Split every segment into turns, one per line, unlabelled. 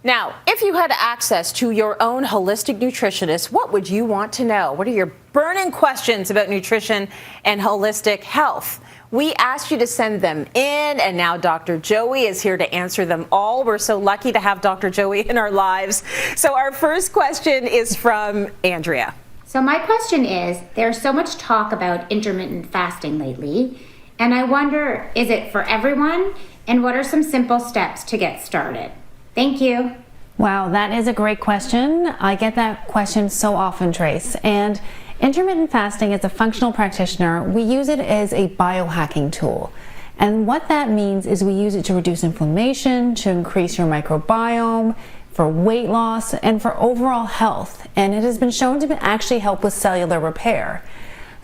Now, if you had access to your own holistic nutritionist, what would you want to know? What are your burning questions about nutrition and holistic health? We asked you to send them in, and now Dr. Joey is here to answer them all. We're so lucky to have Dr. Joey in our lives. So our first question is from Andrea.
So my question is, there's so much talk about intermittent fasting lately, and I wonder, is it for everyone? And what are some simple steps to get started? Thank you.
Wow, that is a great question. I get that question so often, Trace. And intermittent fasting, as a functional practitioner, we use it as a biohacking tool. And what that means is we use it to reduce inflammation, to increase your microbiome, for weight loss, and for overall health. And it has been shown to actually help with cellular repair.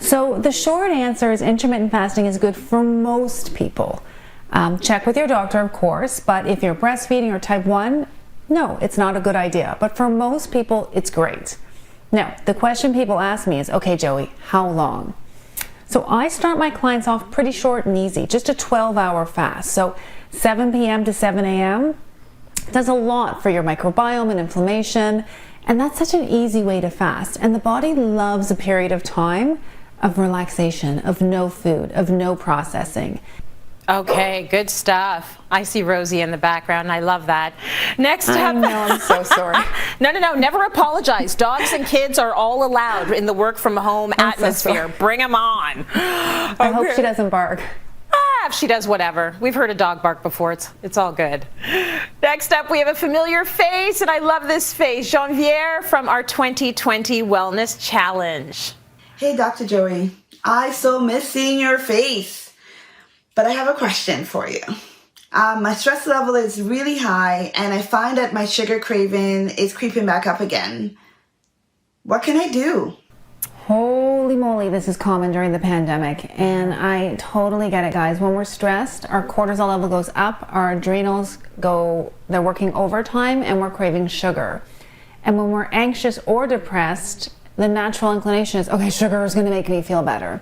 So the short answer is intermittent fasting is good for most people. Check with your doctor, of course, but if you're breastfeeding or type 1, no, it's not a good idea. But for most people, it's great. Now, the question people ask me is, okay, Joey, how long? So I start my clients off pretty short and easy, just a 12-hour fast. So 7 p.m. to 7 a.m. does a lot for your microbiome and inflammation, and that's such an easy way to fast. And the body loves a period of time of relaxation, of no food, of no processing.
Okay, good stuff. I see Rosie in the background. I love that. Next up.
I know, I'm so sorry.
No, never apologize. Dogs and kids are all allowed in the work from home atmosphere. So bring them on. Okay.
I hope she doesn't bark.
If she does, whatever. We've heard a dog bark before. It's all good. Next up, we have a familiar face, and I love this face. Jean-Pierre from our 2020 Wellness Challenge.
Hey, Dr. Joey. I so miss seeing your face. But I have a question for you. My stress level is really high, and I find that my sugar craving is creeping back up again. What can I do?
Holy moly, this is common during the pandemic, and I totally get it, guys. When we're stressed, our cortisol level goes up, our adrenals they're working overtime, and we're craving sugar. And when we're anxious or depressed, the natural inclination is, okay, sugar is going to make me feel better.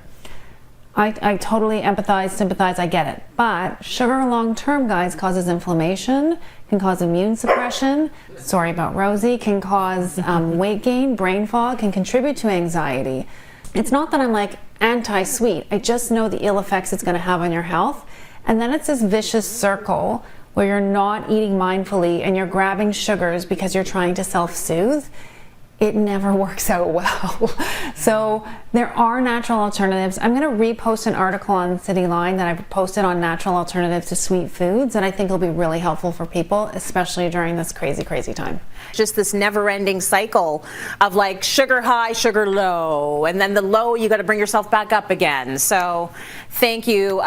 I totally empathize, sympathize, I get it. But sugar long-term, guys, causes inflammation, can cause immune suppression, sorry about Rosie, can cause weight gain, brain fog, can contribute to anxiety. It's not that I'm like anti-sweet, I just know the ill effects it's gonna have on your health. And then it's this vicious circle where you're not eating mindfully and you're grabbing sugars because you're trying to self-soothe. It never works out well. So there are natural alternatives. I'm going to repost an article on Cityline that I've posted on natural alternatives to sweet foods that I think will be really helpful for people, especially during this crazy, crazy time.
Just this never-ending cycle of like sugar high, sugar low, and then the low, you got to bring yourself back up again. So thank you.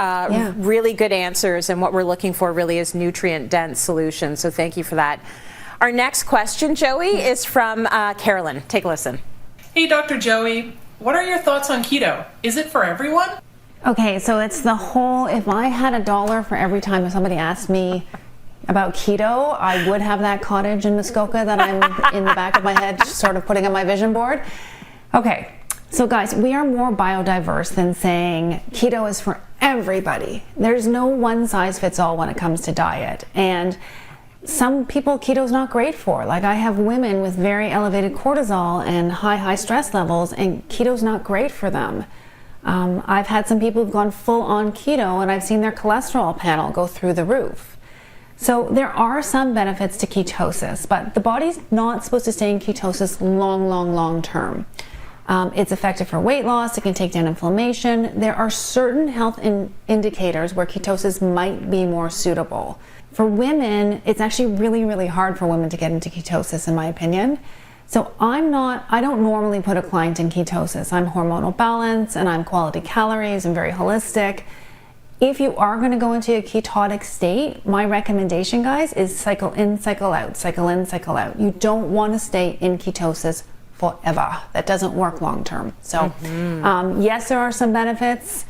Really good answers, and what we're looking for really is nutrient-dense solutions. So thank you for that. Our next question, Joey, is from Carolyn. Take a listen.
Hey, Dr. Joey, what are your thoughts on keto? Is it for everyone?
Okay, so it's the whole, if I had $1 for every time somebody asked me about keto, I would have that cottage in Muskoka that I'm in the back of my head sort of putting on my vision board. Okay, so guys, we are more biodiverse than saying keto is for everybody. There's no one size fits all when it comes to diet. And some people keto's not great for. Like I have women with very elevated cortisol and high stress levels, and keto's not great for them. I've had some people who've gone full on keto and I've seen their cholesterol panel go through the roof. So there are some benefits to ketosis, but the body's not supposed to stay in ketosis long term. It's effective for weight loss. It can take down inflammation. There are certain health indicators where ketosis might be more suitable. For women, it's actually really hard for women to get into ketosis, in my opinion. So I don't normally put a client in ketosis. I'm hormonal balance and I'm quality calories and very holistic. If you are going to go into a ketotic state, my recommendation, guys, is cycle in, cycle out, cycle in, cycle out. You don't want to stay in ketosis forever. That doesn't work long term. So yes, there are some benefits.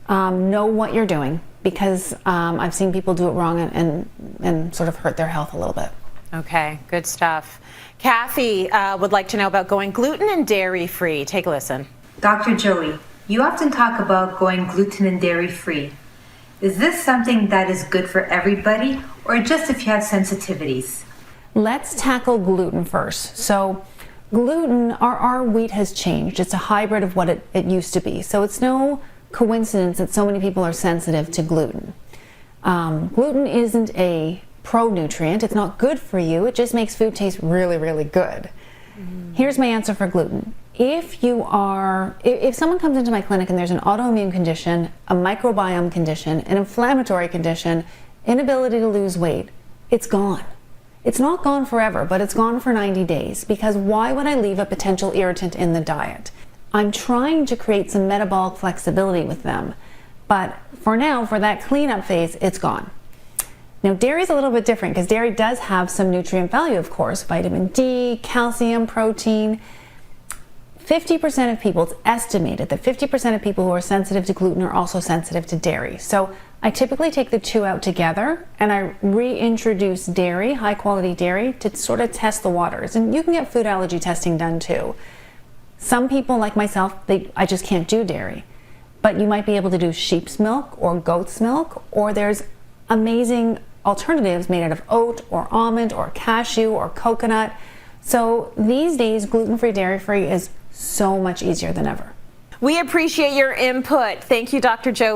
Know what you're doing, because I've seen people do it wrong and sort of hurt their health a little bit.
Okay, good stuff. Kathy would like to know about going gluten and dairy free. Take a listen.
Dr. Joey, you often talk about going gluten and dairy free. Is this something that is good for everybody, or just if you have sensitivities?
Let's tackle gluten first. So gluten, our wheat has changed. It's a hybrid of what it used to be. So it's no coincidence that so many people are sensitive to gluten. Gluten isn't a pro-nutrient. It's not good for you. It just makes food taste really, really good. Here's my answer for gluten. If someone comes into my clinic and there's an autoimmune condition, a microbiome condition, an inflammatory condition, inability to lose weight, it's gone. It's not gone forever, but it's gone for 90 days, because why would I leave a potential irritant in the diet? I'm trying to create some metabolic flexibility with them, but for now, for that cleanup phase, it's gone. Now, dairy is a little bit different because dairy does have some nutrient value, of course, vitamin D, calcium, protein. 50% of people, it's estimated that 50% of people who are sensitive to gluten are also sensitive to dairy. So I typically take the two out together and I reintroduce dairy, high quality dairy, to sort of test the waters. And you can get food allergy testing done too. Some people like myself, I just can't do dairy. But you might be able to do sheep's milk or goat's milk, or there's amazing alternatives made out of oat or almond or cashew or coconut. So these days, gluten-free, dairy-free is so much easier than ever.
We appreciate your input. Thank you, Dr. Joey.